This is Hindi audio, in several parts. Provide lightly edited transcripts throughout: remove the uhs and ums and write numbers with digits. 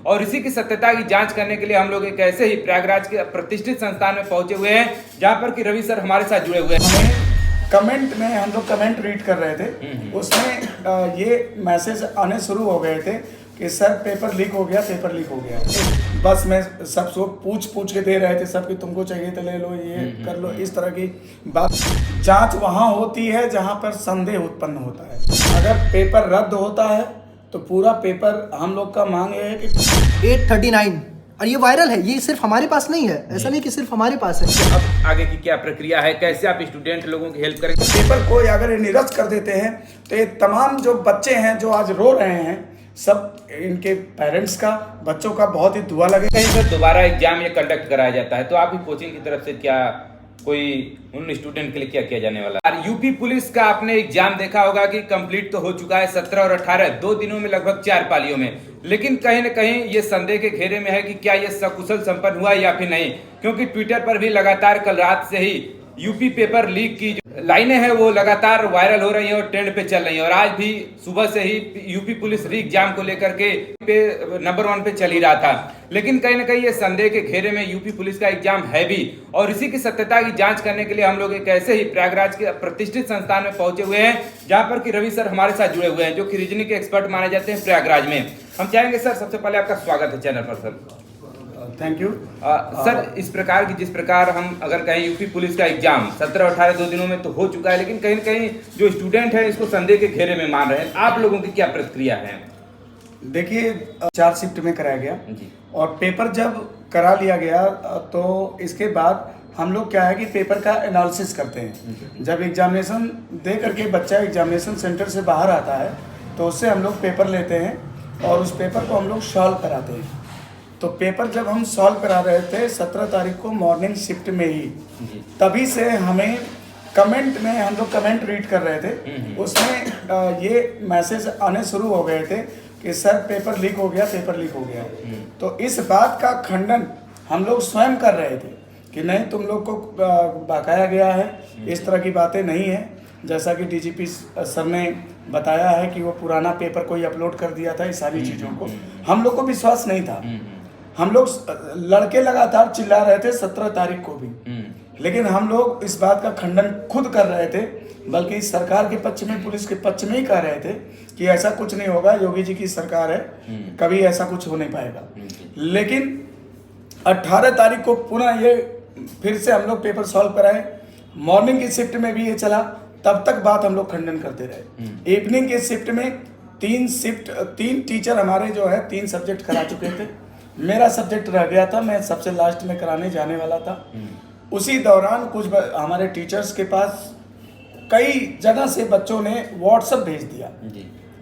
और इसी की सत्यता की जांच करने के लिए हम लोग एक ऐसे ही प्रयागराज के प्रतिष्ठित संस्थान में पहुंचे हुए हैं जहां पर कि रवि सर हमारे साथ जुड़े हुए हैं। कमेंट में हम लोग कमेंट रीड कर रहे थे, उसमें ये मैसेज आने शुरू हो गए थे कि सर पेपर लीक हो गया, पेपर लीक हो गया। बस में सबको पूछ के दे रहे थे सब कि तुमको चाहिए तो ले लो, ये कर लो, इस तरह की बात। जांच वहाँ होती है जहाँ पर संदेह उत्पन्न होता है। अगर पेपर रद्द होता है तो पूरा पेपर हम लोग का मांग है कि 839 और ये वायरल है, ये सिर्फ हमारे पास नहीं है, ऐसा नहीं कि सिर्फ हमारे पास है। अब आगे की क्या प्रक्रिया है, कैसे आप स्टूडेंट लोगों की हेल्प करेंगे? पेपर को अगर निरस्त कर देते हैं तो ये तमाम जो बच्चे हैं जो आज रो रहे हैं, सब इनके पेरेंट्स का, बच्चों का बहुत ही दुआ लगे। कहीं पर दोबारा एग्जाम ये कंडक्ट कराया जाता है तो आपकी कोचिंग की तरफ से क्या कोई उन स्टूडेंट के लिए क्या किया जाने वाला है? यूपी पुलिस का आपने एग्जाम देखा होगा कि कंप्लीट तो हो चुका है 17 और 18 2 दिनों में, लगभग 4 पालियों में, लेकिन कहीं न कहीं ये संदेह के घेरे में है कि क्या ये सकुशल संपन्न हुआ या फिर नहीं, क्योंकि ट्विटर पर भी लगातार कल रात से ही यूपी पेपर लीक की लाइनें हैं वो लगातार वायरल हो रही हैं और ट्रेंड पे चल रही हैं। और आज भी सुबह से ही यूपी पुलिस री एग्जाम को लेकर के नंबर 1 पे चल ही रहा था, लेकिन कहीं ना कहीं ये संदेह के घेरे में यूपी पुलिस का एग्जाम है भी, और इसी की सत्यता की जांच करने के लिए हम लोग एक ऐसे ही प्रयागराज के प्रतिष्ठित संस्थान में पहुंचे हुए हैं जहां पर कि रवि सर हमारे साथ जुड़े हुए हैं जो कि रीजनिंग के एक्सपर्ट माने जाते हैं प्रयागराज में। हम चाहेंगे सर सबसे पहले आपका स्वागत है चैनल पर सर। थैंक यू सर, इस प्रकार की जिस प्रकार हम अगर कहें यूपी पुलिस का एग्जाम 17 और 18 2 दिनों में तो हो चुका है, लेकिन कहीं न कहीं जो स्टूडेंट है इसको संदेह के घेरे में मान रहे हैं, आप लोगों की क्या प्रतिक्रिया है? देखिए 4 शिफ्ट में कराया गया जी। और पेपर जब करा लिया गया तो इसके बाद हम लोग क्या है कि पेपर का एनालिसिस करते हैं। जब एग्जामिनेशन दे करके बच्चा एग्जामिनेशन सेंटर से बाहर आता है तो उससे हम लोग पेपर लेते हैं और उस पेपर को हम लोग सॉल्व कराते हैं। तो पेपर जब हम सॉल्व करा रहे थे 17 तारीख को मॉर्निंग शिफ्ट में ही, तभी से हमें कमेंट में हम लोग कमेंट रीड कर रहे थे, उसमें ये मैसेज आने शुरू हो गए थे कि सर पेपर लीक हो गया, पेपर लीक हो गया। तो इस बात का खंडन हम लोग स्वयं कर रहे थे कि नहीं, तुम लोग को बकाया गया है, इस तरह की बातें नहीं है। जैसा कि डीजीपी सर ने बताया है कि वो पुराना पेपर कोई अपलोड कर दिया था, इस सारी चीज़ों को हम लोग को विश्वास नहीं था। हम लोग लड़के लगातार चिल्ला रहे थे 17 तारीख को भी, लेकिन हम लोग इस बात का खंडन खुद कर रहे थे, बल्कि सरकार के पक्ष में, पुलिस के पक्ष में ही कह रहे थे कि ऐसा कुछ नहीं होगा, योगी जी की सरकार है, कभी ऐसा कुछ हो नहीं पाएगा। लेकिन 18 तारीख को पुनः ये फिर से हम लोग पेपर सॉल्व कराए, मॉर्निंग की शिफ्ट में भी ये चला, तब तक बात हम लोग खंडन करते रहे। इवनिंग की शिफ्ट में 3 टीचर हमारे जो है 3 सब्जेक्ट करा चुके थे, मेरा सब्जेक्ट रह गया था, मैं सबसे लास्ट में कराने जाने वाला था। उसी दौरान कुछ हमारे टीचर्स के पास कई जगह से बच्चों ने व्हाट्सएप भेज दिया,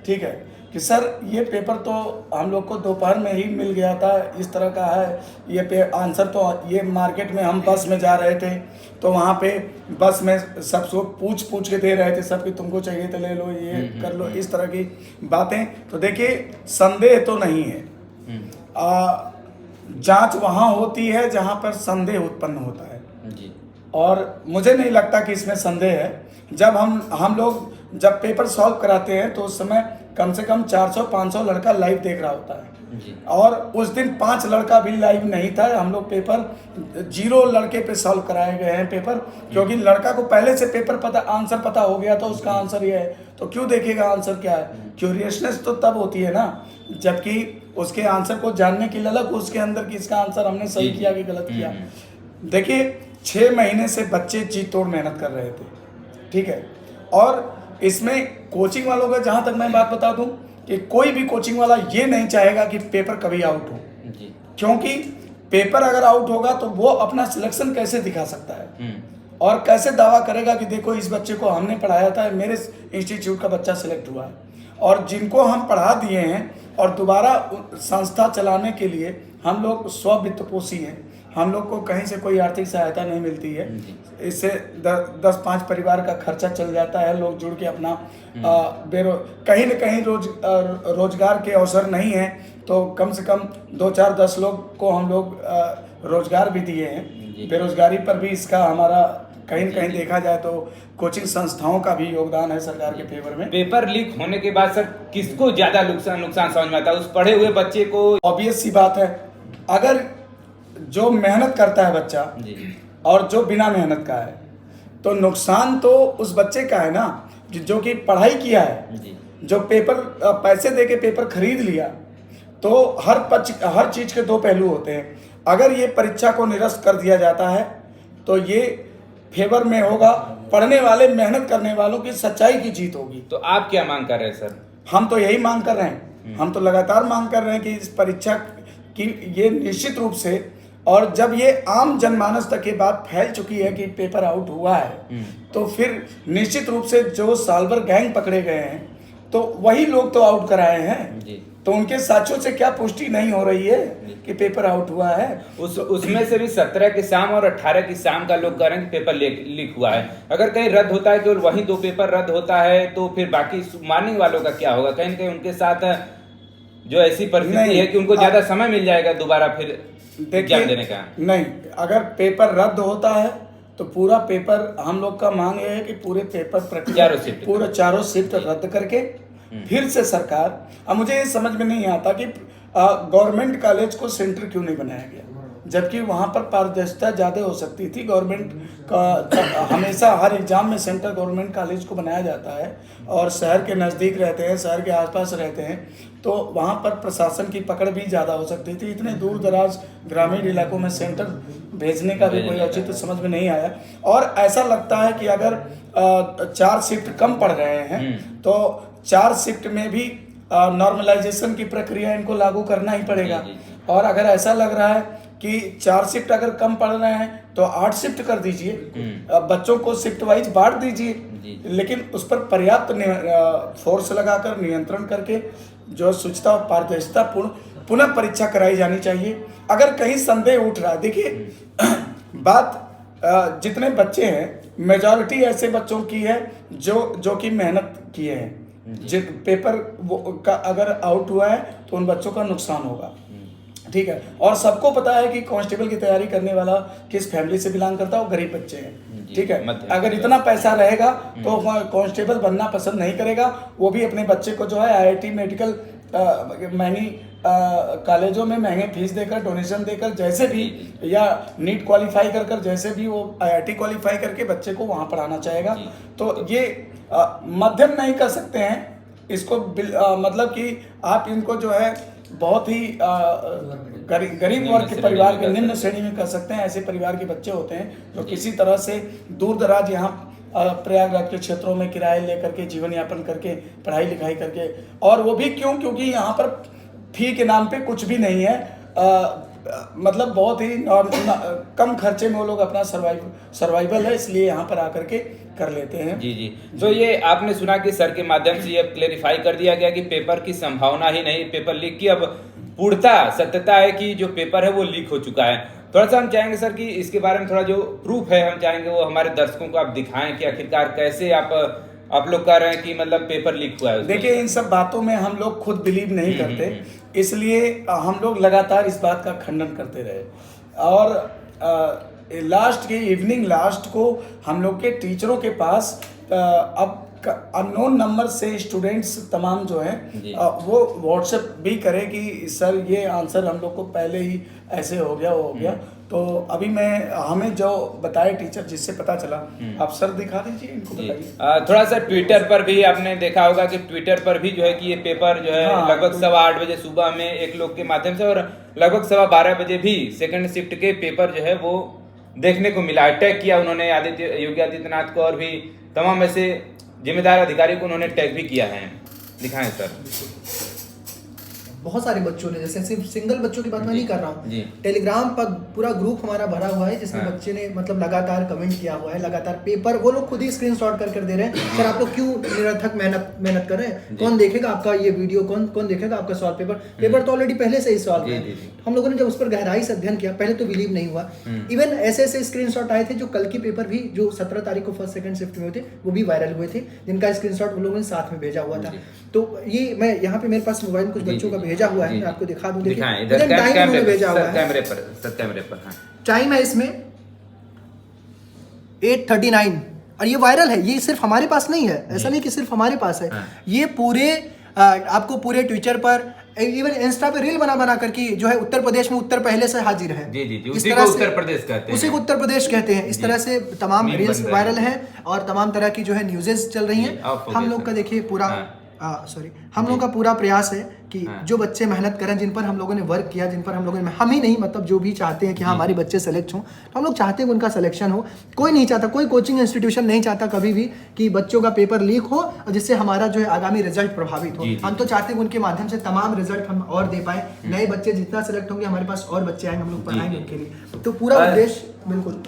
ठीक है, कि सर ये पेपर तो हम लोग को दोपहर में ही मिल गया था, इस तरह का है ये आंसर। तो ये मार्केट में हम बस में जा रहे थे तो वहाँ पे बस में सबको पूछ के दे रहे थे सब कि तुमको चाहिए तो ले लो, ये कर लो, इस तरह की बातें। तो देखिए संदेह तो नहीं है, जांच वहाँ होती है जहाँ पर संदेह उत्पन्न होता है जी। और मुझे नहीं लगता कि इसमें संदेह है। जब हम लोग जब पेपर सॉल्व कराते हैं तो उस समय कम से कम 400-500 लड़का लाइव देख रहा होता है जी। और उस दिन 5 लड़का भी लाइव नहीं था। हम लोग पेपर 0 लड़के पे सॉल्व कराए गए हैं पेपर, क्योंकि लड़का को पहले से पेपर पता, आंसर पता हो गया तो उसका आंसर ये है, तो क्यों देखेगा आंसर क्या है। क्यूरियसनेस तो तब होती है ना जबकि उसके आंसर को जानने की ललक उसके अंदर कि इसका आंसर हमने सही किया कि गलत किया। देखिए 6 महीने से बच्चे जी तोड़ मेहनत कर रहे थे, ठीक है। और इसमें कोचिंग वालों का जहाँ तक मैं बात बता दूं कि कोई भी कोचिंग वाला ये नहीं चाहेगा कि पेपर कभी आउट हो जी। क्योंकि पेपर अगर आउट होगा तो वो अपना सिलेक्शन कैसे दिखा सकता है और कैसे दावा करेगा कि देखो इस बच्चे को हमने पढ़ाया था, मेरे इंस्टीट्यूट का बच्चा सिलेक्ट हुआ है। और जिनको हम पढ़ा दिए हैं और दोबारा संस्था चलाने के लिए हम लोग स्ववित्तपोषी हैं, हम लोग को कहीं से कोई आर्थिक सहायता नहीं मिलती है। इससे 10-5 परिवार का खर्चा चल जाता है। लोग जुड़ के अपना कहीं न कहीं रोजगार के अवसर नहीं है तो कम से कम 2-4-10 लोग को हम लोग रोजगार भी दिए हैं। बेरोजगारी पर भी इसका हमारा कहीं न कहीं देखा जाए तो कोचिंग संस्थाओं का भी योगदान है सरकार के फेवर में। पेपर लीक होने के बाद सर किसको ज्यादा नुकसान समझ में आता है? उस पढ़े हुए बच्चे को? ऑब्वियस सी बात है, अगर जो मेहनत करता है बच्चा जी और जो बिना मेहनत का है, तो नुकसान तो उस बच्चे का है ना, जो कि पढ़ाई किया है, जी जो पेपर पैसे दे के पेपर खरीद लिया। तो हर चीज के दो पहलू होते हैं। अगर ये परीक्षा को निरस्त कर दिया जाता है तो ये फेवर में होगा, पढ़ने वाले मेहनत करने वालों की सच्चाई की जीत होगी। तो आप क्या मांग कर रहे हैं सर? हम तो यही मांग कर रहे हैं, हम तो लगातार मांग कर रहे हैं कि इस परीक्षा की ये निश्चित रूप से, और जब ये आम जनमानस तक ये बात फैल चुकी है कि पेपर आउट हुआ है, तो फिर निश्चित रूप से जो साल भर गैंग पकड़े गए हैं तो वही लोग तो आउट कराए हैं जी। तो उनके साथियों से क्या पुष्टि नहीं हो रही है कि पेपर आउट हुआ है? उसमें से भी 17 की शाम और 18 की शाम का लोग कह रहे हैं कि पेपर लीक हुआ है। अगर कहीं रद्द होता है, केवल वही 2 पेपर रद्द होता है, तो फिर बाकी मार्निंग वालों का क्या होगा? कहीं न कहीं उनके साथ जो ऐसी परिस्थिति है कि उनको ज्यादा समय मिल जाएगा दोबारा फिर एग्जाम देने का। नहीं, अगर पेपर रद्द होता है तो पूरा पेपर, हम लोग का मांग ये है कि पूरे पेपर प्रक्रिया पूरे चारों शिफ्ट रद्द करके फिर से सरकार, अब मुझे ये समझ में नहीं आता कि गवर्नमेंट कॉलेज को सेंटर क्यों नहीं बनाया गया, जबकि वहाँ पर पारदर्शिता ज़्यादा हो सकती थी। गवर्नमेंट का हमेशा हर एग्जाम में सेंटर गवर्नमेंट कॉलेज को बनाया जाता है और शहर के नज़दीक रहते हैं, शहर के आसपास रहते हैं, तो वहाँ पर प्रशासन की पकड़ भी ज़्यादा हो सकती थी। इतने दूर दराज ग्रामीण इलाकों में सेंटर भेजने का भी कोई औचित्य समझ में नहीं आया। और ऐसा लगता है कि अगर 4 शिफ्ट कम पड़ रहे हैं तो 4 शिफ्ट में भी नॉर्मलाइजेशन की प्रक्रिया इनको लागू करना ही पड़ेगा। और अगर ऐसा लग रहा है कि 4 शिफ्ट अगर कम पड़ रहे हैं तो 8 शिफ्ट कर दीजिए, बच्चों को शिफ्ट वाइज बांट दीजिए, लेकिन उस पर पर्याप्त फोर्स लगाकर नियंत्रण करके जो शुचिता और पारदर्शिता पूर्ण पुनः परीक्षा कराई जानी चाहिए। अगर कहीं संदेह उठ रहा है, देखिए बात जितने बच्चे हैं मेजॉरिटी ऐसे बच्चों की है जो कि मेहनत किए हैं। जिन पेपर का अगर आउट हुआ है तो उन बच्चों का नुकसान होगा, ठीक है। और सबको पता है कि कांस्टेबल की तैयारी करने वाला किस फैमिली से बिलोंग करता है, वो गरीब बच्चे हैं, ठीक है। अगर इतना पैसा रहेगा तो कांस्टेबल बनना पसंद नहीं करेगा, वो भी अपने बच्चे को जो है IIT मेडिकल महंगी कॉलेजों में महंगे फीस देकर, डोनेशन देकर, जैसे भी, या नीट क्वालिफाई कर जैसे भी वो IIT क्वालिफाई करके बच्चे को वहाँ पढ़ाना चाहेगा। तो ये मध्यम नहीं कर सकते हैं इसको, मतलब कि आप इनको जो है बहुत ही गरीब वर्ग के परिवार के निम्न श्रेणी में कर सकते हैं। ऐसे परिवार के बच्चे होते हैं जो किसी तरह से दूर दराज यहाँ प्रयागराज के क्षेत्रों में किराए लेकर के जीवन यापन करके पढ़ाई लिखाई करके, और वो भी क्योंकि यहाँ पर फी के नाम पे कुछ भी नहीं है, मतलब बहुत ही कम खर्चे में वो लोग अपना सर्वाइवल है, इसलिए यहाँ पर आकर के कर लेते हैं। जी। तो ये आपने सुना कि सर के माध्यम से ये क्लेरिफाई कर दिया गया कि पेपर की संभावना ही नहीं, पेपर लीक की अब पूर्णता सत्यता है कि जो पेपर है वो लीक हो चुका है। थोड़ा सा हम चाहेंगे सर कि इसके बारे में थोड़ा जो प्रूफ है हम चाहेंगे वो हमारे दर्शकों को आप दिखाएं कि आखिरकार कैसे आप लोग कह रहे हैं कि मतलब पेपर लीक हुआ है। देखिए, इन सब बातों में हम लोग खुद बिलीव नहीं करते, इसलिए हम लोग लगातार इस बात का खंडन करते रहे। और लास्ट को हम लोग के टीचरों के पास अब अननोन नंबर से स्टूडेंट्स तमाम जो हैं वो व्हाट्सएप भी करे कि सर ये आंसर हम लोग को पहले ही ऐसे हो गया, वो हो गया। तो अभी हमें जो बताए टीचर, जिससे पता चला, आप सर दिखा दीजिए इनको, बताइए। थोड़ा सा ट्विटर पर भी आपने देखा होगा कि ट्विटर पर भी जो है कि ये पेपर जो है लगभग 8:15 बजे सुबह में एक लोग के माध्यम से और लगभग 12:15 बजे भी सेकंड शिफ्ट के पेपर जो है वो देखने को मिला। टैग किया उन्होंने योगी आदित्यनाथ को और भी तमाम ऐसे जिम्मेदार अधिकारी को उन्होंने टैग भी किया है। दिखाएं सर। बहुत सारे बच्चों ने, जैसे सिर्फ सिंगल बच्चों की बात मैं नहीं कर रहा हूँ, टेलीग्राम पर पूरा ग्रुप हमारा भरा हुआ है जिसमें बच्चे ने मतलब लगातार कमेंट किया हुआ है, लगातार पेपर वो लोग खुद ही स्क्रीनशॉट कर दे रहे हैं। सर आप लोग क्यों निरर्थक मेहनत कर रहे हैं? कौन देखेगा आपका ये वीडियो, कौन देखेगा आपका सवाल पेपर तो ऑलरेडी पहले से ही सॉल्व है। हम लोगों ने जब उस पर गहराई से अध्ययन किया, पहले तो बिलीव नहीं हुआ। इवन ऐसे स्क्रीनशॉट आए थे जो कल के पेपर भी जो 17 तारीख को फर्स्ट सेकंड शिफ्ट में हुए थे वो भी वायरल हुए थे, जिनका स्क्रीनशॉट उन लोगों ने साथ में भेजा हुआ था। तो ये मैं यहाँ पे मेरे पास मोबाइल कुछ बच्चों का भेजा हुआ है, मैं आपको दिखा दूं। दिखाएं इधर कैमरे पर। हाँ। टाइम है इसमें 839 और ये वायरल है, ये सिर्फ हमारे पास नहीं है, ऐसा नहीं कि सिर्फ हमारे पास है, ये पूरे आपको पूरे ट्विटर पर इवन इंस्टा पे रील बना बना करके जो है उत्तर प्रदेश में उत्तर पहले से हाजिर है। जी जी जी, इस उसी तरह को से उत्तर प्रदेश कहते हैं, उसी को उत्तर प्रदेश कहते हैं। इस तरह से तमाम मीम रील्स बन रहे वायरल हैं और तमाम तरह की जो है न्यूज़ेस चल रही हैं। आप हम लोग का देखिए पूरा हम लोगों का पूरा प्रयास है कि जो बच्चे मेहनत करें, जिन पर हम लोगों ने वर्क किया, जिन पर हम लोगों ने, हम ही नहीं मतलब जो भी चाहते हैं कि हाँ हमारे बच्चे सेलेक्ट हों, तो हम लोग चाहते हैं कि उनका सिलेक्शन हो। कोई नहीं चाहता, कोई कोचिंग इंस्टीट्यूशन नहीं चाहता कभी भी कि बच्चों का पेपर लीक हो और जिससे हमारा जो है आगामी रिजल्ट प्रभावित हो। हम तो चाहते हैं उनके माध्यम से तमाम रिजल्ट हम और दे पाए, नए बच्चे जितना सेलेक्ट होंगे हमारे पास और बच्चे आएंगे, हम लोग पढ़ाएंगे उनके लिए। तो पूरा उद्देश्य बिल्कुल।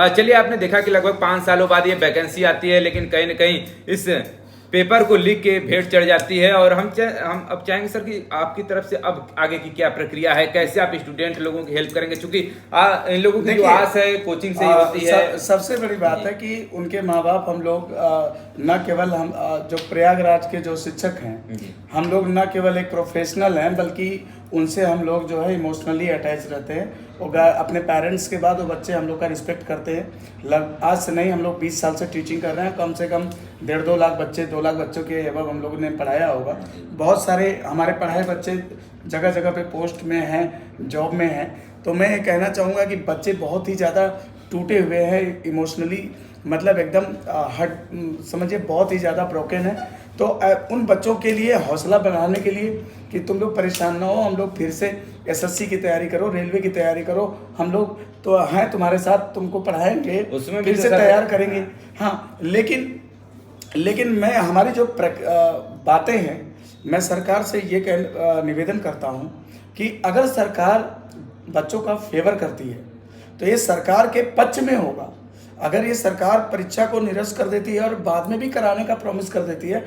चलिए, आपने देखा कि लगभग 5 सालों बाद ये वैकेंसी आती है, लेकिन कहीं ना कहीं इस पेपर को लिख के भेंट चढ़ जाती है। और हम अब चाहेंगे सर कि आपकी तरफ से अब आगे की क्या प्रक्रिया है, कैसे आप स्टूडेंट लोगों की हेल्प करेंगे, क्योंकि इन लोगों की जो आस है कोचिंग से ही होती है। सबसे बड़ी बात है कि उनके माँ बाप, हम लोग न केवल हम जो प्रयागराज के जो शिक्षक हैं, हम लोग न केवल एक प्रोफेशनल हैं, बल्कि उनसे हम लोग जो है इमोशनली अटैच रहते हैं। और अपने पेरेंट्स के बाद वो बच्चे हम लोग का रिस्पेक्ट करते हैं। आज से नहीं, हम लोग 20 साल से टीचिंग कर रहे हैं, कम से कम 1.5-2 लाख बच्चे, 2 लाख बच्चों के एवं हम लोगों ने पढ़ाया होगा। बहुत सारे हमारे पढ़ाए बच्चे जगह जगह पे पोस्ट में हैं, जॉब में हैं। तो मैं ये कहना चाहूँगा कि बच्चे बहुत ही ज़्यादा टूटे हुए हैं इमोशनली, मतलब एकदम समझिए बहुत ही ज़्यादा ब्रोकन है। तो उन बच्चों के लिए हौसला बढ़ाने के लिए कि तुम लोग परेशान ना हो, हम लोग फिर से एसएससी की तैयारी करो, रेलवे की तैयारी करो, हम लोग तो हैं तुम्हारे साथ, तुमको पढ़ाएंगे, उसमें फिर से तैयार करेंगे। हाँ, लेकिन मैं हमारी जो बातें हैं, मैं सरकार से ये निवेदन करता हूँ कि अगर सरकार बच्चों का फेवर करती है तो ये सरकार के पक्ष में होगा। अगर ये सरकार परीक्षा को निरस्त कर देती है और बाद में भी कराने का प्रॉमिस कर देती है,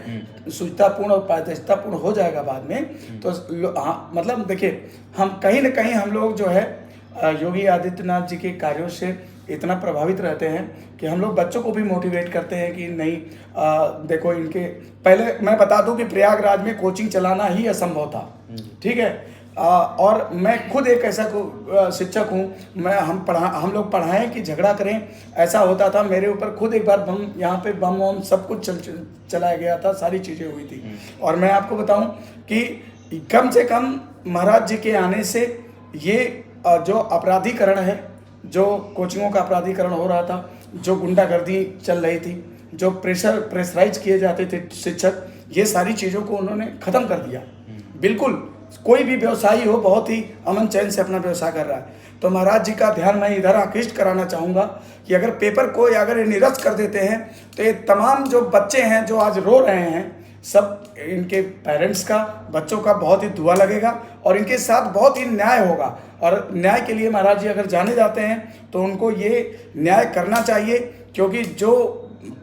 शुचितापूर्ण और पारदर्शितापूर्ण हो जाएगा बाद में, तो हाँ, मतलब देखिए, हम कहीं ना कहीं हम लोग जो है योगी आदित्यनाथ जी के कार्यों से इतना प्रभावित रहते हैं कि हम लोग बच्चों को भी मोटिवेट करते हैं कि नहीं, देखो इनके पहले मैं बता दूं कि प्रयागराज में कोचिंग चलाना ही असंभव था, ठीक है। और मैं खुद एक ऐसा शिक्षक हूँ, हम लोग पढ़ाएं कि झगड़ा करें, ऐसा होता था। मेरे ऊपर खुद एक बार बम, यहाँ पे बम वम सब कुछ चलाया गया था, सारी चीज़ें हुई थी। और मैं आपको बताऊं कि कम से कम महाराज जी के आने से ये जो अपराधीकरण है, जो कोचिंगों का अपराधीकरण हो रहा था, जो गुंडागर्दी चल रही थी, जो प्रेशराइज किए जाते थे शिक्षक, ये सारी चीज़ों को उन्होंने ख़त्म कर दिया। बिल्कुल कोई भी व्यवसायी हो बहुत ही अमन चैन से अपना व्यवसाय कर रहा है। तो महाराज जी का ध्यान मैं इधर आकृष्ट कराना चाहूँगा कि अगर पेपर को अगर ये निरस्त कर देते हैं तो ये तमाम जो बच्चे हैं जो आज रो रहे हैं, सब इनके पेरेंट्स का, बच्चों का बहुत ही दुआ लगेगा और इनके साथ बहुत ही न्याय होगा। और न्याय के लिए महाराज जी अगर जाने जाते हैं तो उनको ये न्याय करना चाहिए, क्योंकि जो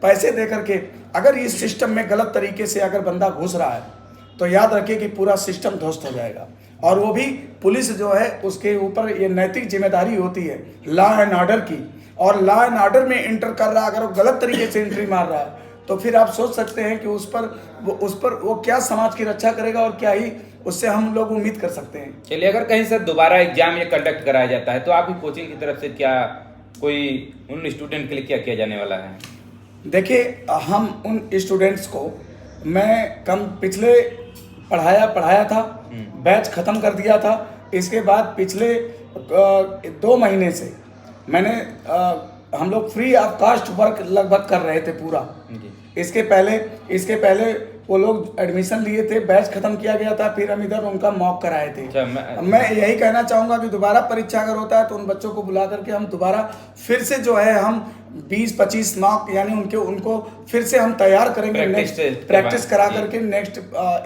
पैसे दे करके अगर इस सिस्टम में गलत तरीके से अगर बंदा घुस रहा है तो याद रखिए कि पूरा सिस्टम ध्वस्त हो जाएगा। और वो भी पुलिस जो है उसके ऊपर ये नैतिक जिम्मेदारी होती है लॉ एंड ऑर्डर की, और लॉ एंड ऑर्डर में इंटर कर रहा है, अगर वो गलत तरीके से एंट्री मार रहा है तो फिर आप सोच सकते हैं कि उस पर वो क्या समाज की रक्षा करेगा और क्या ही उससे हम लोग उम्मीद कर सकते हैं। चलिए, अगर कहीं सर दोबारा एग्जाम ये कंडक्ट कराया जाता है तो आपकी कोचिंग की तरफ से क्या कोई उन स्टूडेंट के लिए क्या किया जाने वाला है? देखिए, हम उन स्टूडेंट्स को मैं पिछले पढ़ाया था, बैच ख़त्म कर दिया था। इसके बाद पिछले 2 महीने से मैंने हम लोग फ्री ऑफ कास्ट वर्क लगभग कर रहे थे पूरा। इसके पहले वो लोग एडमिशन लिए थे, बैच खत्म किया गया था, फिर हम इधर उनका मॉक कराए थे। मैं यही कहना चाहूँगा कि दोबारा परीक्षा अगर होता है तो उन बच्चों को बुला करके हम दोबारा फिर से जो है हम 20-25 मार्क यानी उनको फिर से हम तैयार करेंगे, नेक्स्ट प्रैक्टिस करा करके नेक्स्ट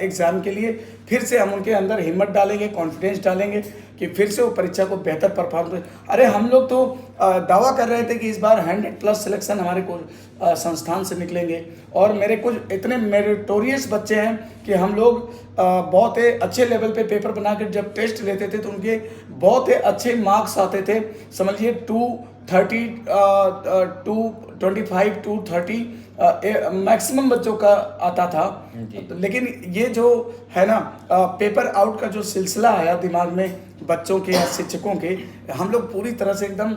एग्जाम के लिए फिर से हम उनके अंदर हिम्मत डालेंगे, कॉन्फिडेंस डालेंगे कि फिर से वो परीक्षा को बेहतर परफॉर्म करें। अरे हम लोग तो दावा कर रहे थे कि इस बार 100+ सिलेक्शन हमारे को संस्थान से निकलेंगे, और मेरे कुछ इतने मेरिटोरियस बच्चे हैं कि हम लोग बहुत ही अच्छे लेवल पे पेपर बना कर जब टेस्ट लेते थे तो उनके बहुत ही अच्छे मार्क्स आते थे। समझिए 230, 225, 230 मैक्सिमम बच्चों का आता था। लेकिन ये जो है ना पेपर आउट का जो सिलसिला आया दिमाग में बच्चों के या शिक्षकों के, हम लोग पूरी तरह से एकदम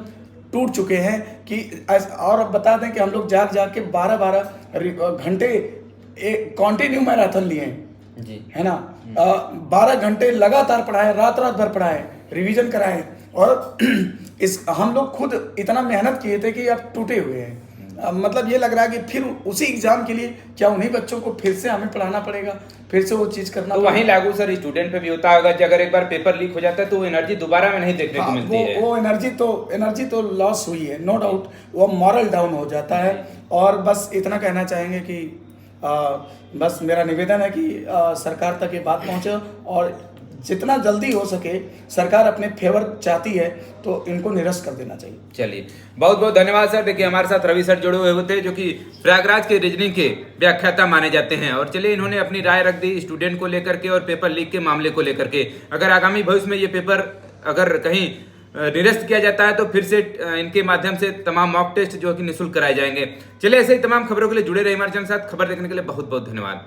टूट चुके हैं कि और अब बता दें कि हम लोग जाग के 12-12 घंटे कॉन्टिन्यू मैराथन लिए हैं जी है ना। 12 घंटे लगातार पढ़ाए, रात भर पढ़ाए, रिवीजन कराए और इस हम लोग खुद इतना मेहनत किए थे कि अब टूटे हुए हैं। मतलब ये लग रहा है कि फिर उसी एग्जाम के लिए क्या उन्हीं बच्चों को फिर से हमें पढ़ाना पड़ेगा, फिर से वो चीज करना तो पड़ेगा। वहीं लागू सर स्टूडेंट पे भी होता होगा कि अगर एक बार पेपर लीक हो जाता है तो वो एनर्जी दोबारा में नहीं देखने को मिलती है। वो एनर्जी तो लॉस हुई है, नो डाउट। वो मॉरल डाउन हो जाता है। और बस इतना कहना चाहेंगे कि बस मेरा निवेदन है कि सरकार तक ये बात पहुंचे और जितना जल्दी हो सके, सरकार अपने फेवर चाहती है तो इनको निरस्त कर देना चाहिए। चलिए, बहुत बहुत धन्यवाद सर। देखिए हमारे साथ रवि सर जुड़े हुए थे जो कि प्रयागराज के रीजनिंग के व्याख्याता माने जाते हैं। और चलिए, इन्होंने अपनी राय रख दी स्टूडेंट को लेकर के और पेपर लीक के मामले को लेकर के। अगर आगामी भविष्य में ये पेपर अगर कहीं निरस्त किया जाता है तो फिर से इनके माध्यम से तमाम मॉक टेस्ट जो कि निःशुल्क कराए जाएंगे। चलिए, ऐसे ही तमाम खबरों के लिए जुड़े रहिए हमारे चैनल के साथ। खबर देखने के लिए बहुत बहुत धन्यवाद।